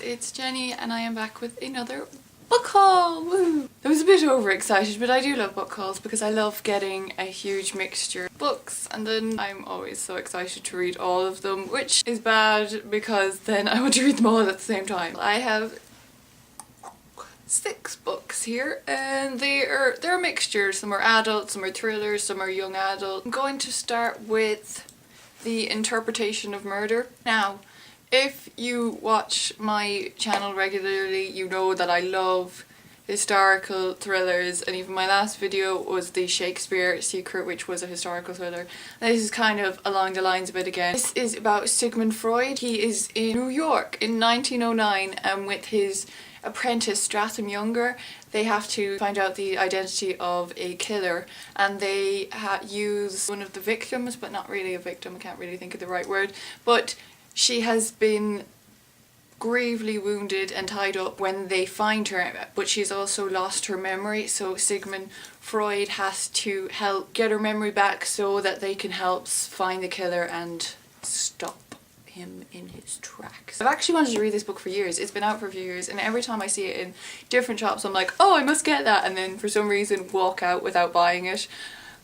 it's Jenny and I am back with another book haul! Woo! I was a bit overexcited, but I do love book hauls because I love getting a huge mixture of books, and then I'm always so excited to read all of them, which is bad because then I want to read them all at the same time. I have 6 books here and they're a mixture. Some are adult, some are thrillers, some are young adult. I'm going to start with The Interpretation of Murder. Now, if you watch my channel regularly, you know that I love historical thrillers, and even my last video was the Shakespeare Secret, which was a historical thriller. This is kind of along the lines of it again. This is about Sigmund Freud. He is in New York in 1909 and with his apprentice Stratham Younger, they have to find out the identity of a killer, and they use one of the victims, but not really a victim, I can't really think of the right word, but she has been gravely wounded and tied up when they find her, but she's also lost her memory, so Sigmund Freud has to help get her memory back so that they can help find the killer and stop him in his tracks. I've actually wanted to read this book for years. It's been out for a few years, and every time I see it in different shops I'm like, oh, I must get that, and then for some reason walk out without buying it.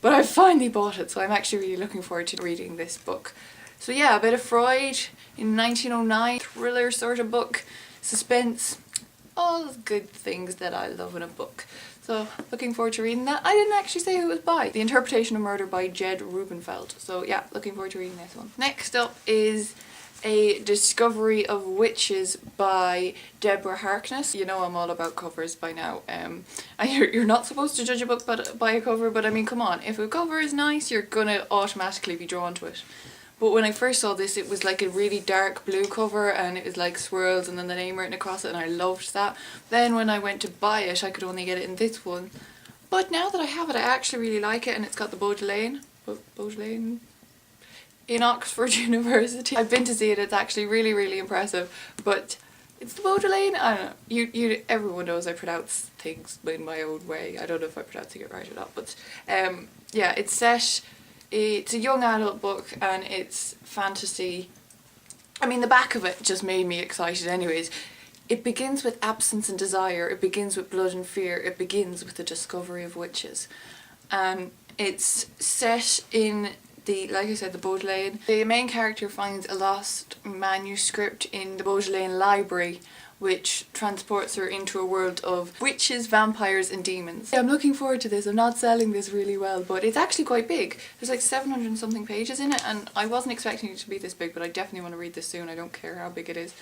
But I finally bought it, so I'm actually really looking forward to reading this book. So yeah, a bit of Freud in 1909, thriller sort of book, suspense, all the good things that I love in a book. So looking forward to reading that. I didn't actually say who it was by. The Interpretation of Murder by Rubenfeld. So yeah, looking forward to reading this one. Next up is A Discovery of Witches by Deborah Harkness. You know I'm all about covers by now. You're not supposed to judge a book by a cover, but I mean, come on, if a cover is nice, you're gonna automatically be drawn to it. But when I first saw this, it was like a really dark blue cover and it was like swirls and then the name written across it, and I loved that. Then when I went to buy it, I could only get it in this one. But now that I have it, I actually really like it, and it's got the Baudelaire in Oxford University. I've been to see it, it's actually really, really impressive, but it's the Baudelaire, I don't know, everyone knows I pronounce things in my own way. I don't know if I'm pronouncing it right or not, but yeah, it's a young adult book and it's fantasy. I mean, the back of it just made me excited anyways. It begins with absence and desire, it begins with blood and fear, it begins with the discovery of witches. It's set in like I said, the Baudelaire. The main character finds a lost manuscript in the Baudelaire library, which transports her into a world of witches, vampires and demons. I'm looking forward to this. I'm not selling this really well, but it's actually quite big. There's like 700 and something pages in it, and I wasn't expecting it to be this big, but I definitely want to read this soon. I don't care how big it is.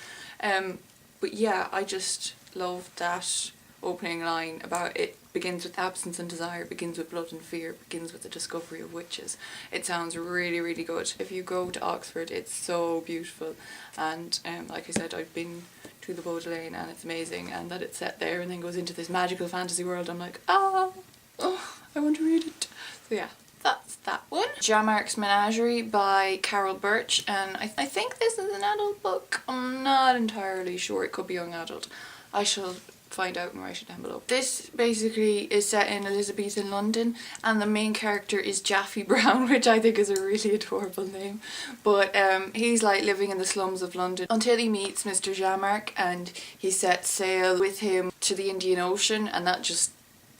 But yeah, I just love that opening line about it begins with absence and desire, begins with blood and fear, begins with the discovery of witches. It sounds really, really good. If you go to Oxford, it's so beautiful, and like I said, I've been to the Baudelaire and it's amazing, and that it's set there and then goes into this magical fantasy world. I'm like, oh, I want to read it. So yeah, that's that one. Jamrach's Menagerie by Carrell Birch, and I think this is an adult book. I'm not entirely sure. It could be young adult. I shall find out and write it down below. This basically is set in Elizabethan London, and the main character is Jaffy Brown, which I think is a really adorable name. But he's like living in the slums of London until he meets Mr. Jamrach, and he sets sail with him to the Indian Ocean, and that just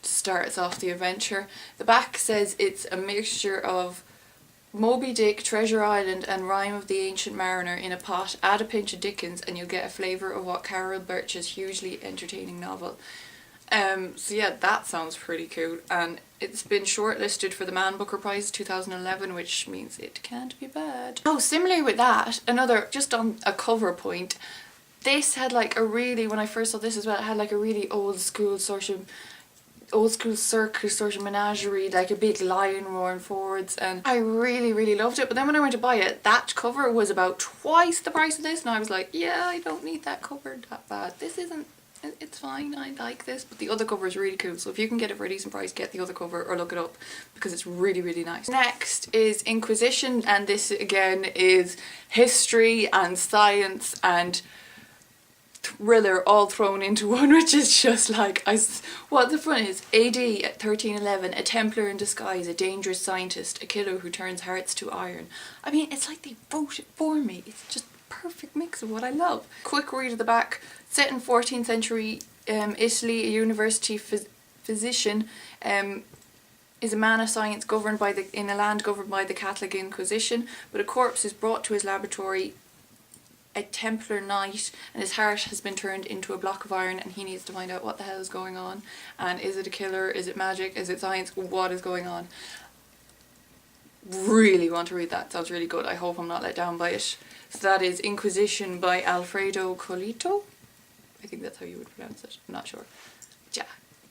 starts off the adventure. The back says it's a mixture of Moby Dick, Treasure Island and Rime of the Ancient Mariner in a pot. Add a pinch of Dickens and you'll get a flavour of what Carrell Birch's hugely entertaining novel. So yeah, that sounds pretty cool, and it's been shortlisted for the Man Booker Prize 2011, which means it can't be bad. Oh, similar with that, another, just on a cover point, this had like a really, when I first saw this as well, it had like a really old school circus sort of menagerie, like a big lion roaring forwards, and I really, really loved it. But then when I went to buy it, that cover was about twice the price of this, and I was like, yeah, I don't need that cover that bad. This isn't, it's fine, I like this, but the other cover is really cool. So if you can get it for a decent price, get the other cover or look it up because it's really, really nice. Next is Inquisition, and this again is history and science and thriller all thrown into one, which is just like, what the front is: AD at 1311, a Templar in disguise, a dangerous scientist, a killer who turns hearts to iron. I mean, it's like they wrote it for me. It's just perfect mix of what I love. Quick read of the back. Set in 14th century Italy, a university physician is a man of science governed by in a land governed by the Catholic Inquisition, but a corpse is brought to his laboratory, a Templar knight, and his heart has been turned into a block of iron, and he needs to find out what the hell is going on, and is it a killer, is it magic, is it science, what is going on. Really want to read that, sounds really good. I hope I'm not let down by it. So that is Inquisition by Alfredo Colitto. I think that's how you would pronounce it, I'm not sure. But yeah,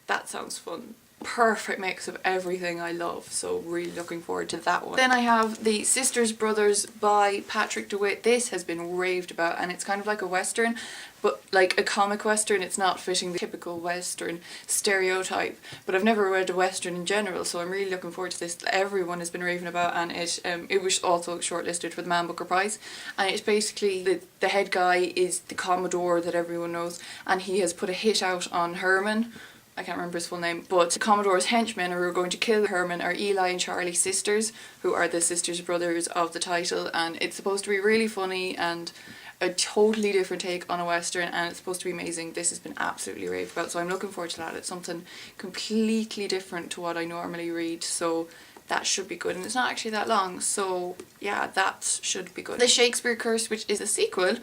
that sounds fun. Perfect mix of everything I love, so really looking forward to that one. Then I have The Sisters Brothers by Patrick DeWitt. This has been raved about, and it's kind of like a western, but like a comic western. It's not fitting the typical western stereotype, but I've never read a western in general, so I'm really looking forward to this. Everyone has been raving about, and it was also shortlisted for the Man Booker Prize, and it's basically the head guy is the Commodore that everyone knows, and he has put a hit out on Herman. I can't remember his full name, but the Commodore's henchmen who are going to kill Herman are Eli and Charlie Sisters, who are the sisters brothers of the title, and it's supposed to be really funny and a totally different take on a western, and it's supposed to be amazing. This has been absolutely raved about, so I'm looking forward to that. It's something completely different to what I normally read, so that should be good, and it's not actually that long, so yeah, that should be good. The Shakespeare Curse, which is a sequel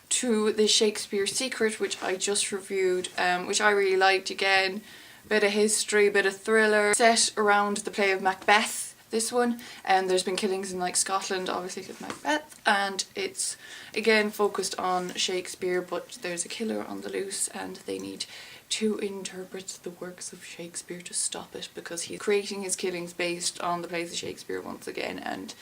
to The Shakespeare Secret, which I just reviewed, which I really liked. Again, bit of history, bit of thriller, set around the play of Macbeth, this one, and there's been killings in like Scotland, obviously because Macbeth, and it's again focused on Shakespeare, but there's a killer on the loose and they need to interpret the works of Shakespeare to stop it, because he's creating his killings based on the plays of Shakespeare once again. And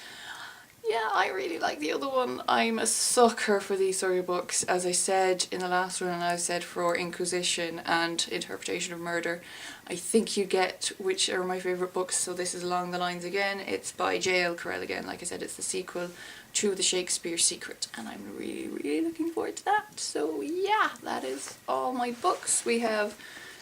yeah, I really like the other one. I'm a sucker for these sort of books, as I said in the last one, and I've said for Inquisition and Interpretation of Murder. I think you get which are my favourite books, so this is along the lines again. It's by J.L. Carrell again. Like I said, it's the sequel to The Shakespeare Secret, and I'm really, really looking forward to that. So yeah, that is all my books. We have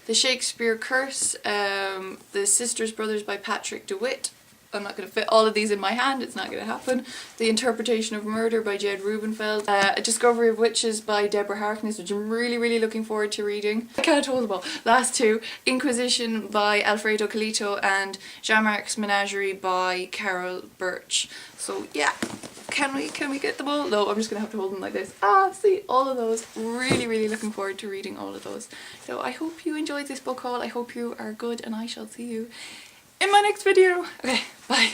The Shakespeare Curse, The Sisters Brothers by Patrick DeWitt. I'm not going to fit all of these in my hand, it's not going to happen. The Interpretation of Murder by Rubenfeld. A Discovery of Witches by Deborah Harkness, which I'm really, really looking forward to reading. I can't hold them all. Last two. Inquisition by Alfredo Colitto and Jamrach's Menagerie by Carrell, Birch. So yeah, can we get them all? No, I'm just going to have to hold them like this. See, all of those. Really, really looking forward to reading all of those. So I hope you enjoyed this book haul. I hope you are good, and I shall see you in my next video. Okay, bye.